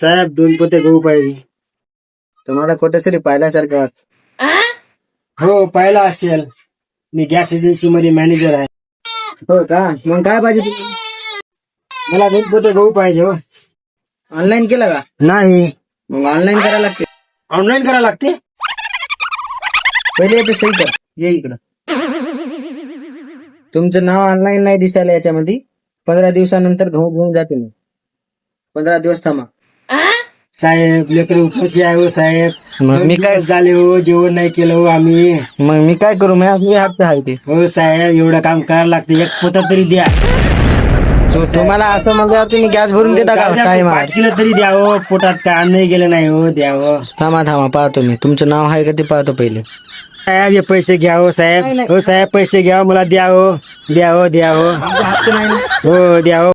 साहेब 2 पोते गहू पाहिजे. तुम्हाला कुठेतरी पाहिल्यासारखं वाटत. हो पाहिला असेल, मी गॅस एजन्सी मध्ये मॅनेजर आहे. हो का, मग काय पाहिजे तुम्हाला? मला 2 पोते गहू पाहिजे. हो ऑनलाईन केला का? नाही. मग ऑनलाईन करायला लागते. ऑनलाईन करायला लागते? पहिले येते सही कर, ये इकडं. तुमचं नाव ऑनलाईन नाही दिसायला याच्यामध्ये. 15 दिवसानंतर गहू घेऊन जाते मी. 15 दिवस थांबा. साहेब लेकरं उपाशी आहे. हो साहेब, मग मी काय झाले हो, जेवण नाही केलं हो आम्ही. मग मी काय करू, मी हप्ते आहे ते. हो साहेब, एवढं काम करायला लागतं, 1 पोता तरी द्या. तुम्हाला असं म्हणल्यावर तुम्ही गॅस भरून देता का? काय 5 किलो तरी द्या हो, पोटात काय अन्न गेलं नाही हो, द्या हो. थांबा पाहतो मी. तुमचं नाव आहे का ते पाहतो पहिले. साहेब हे पैसे घ्या हो साहेब. हो साहेब पैसे घ्या, मला द्या हो, द्या हो, द्या हो. हो द्या हो.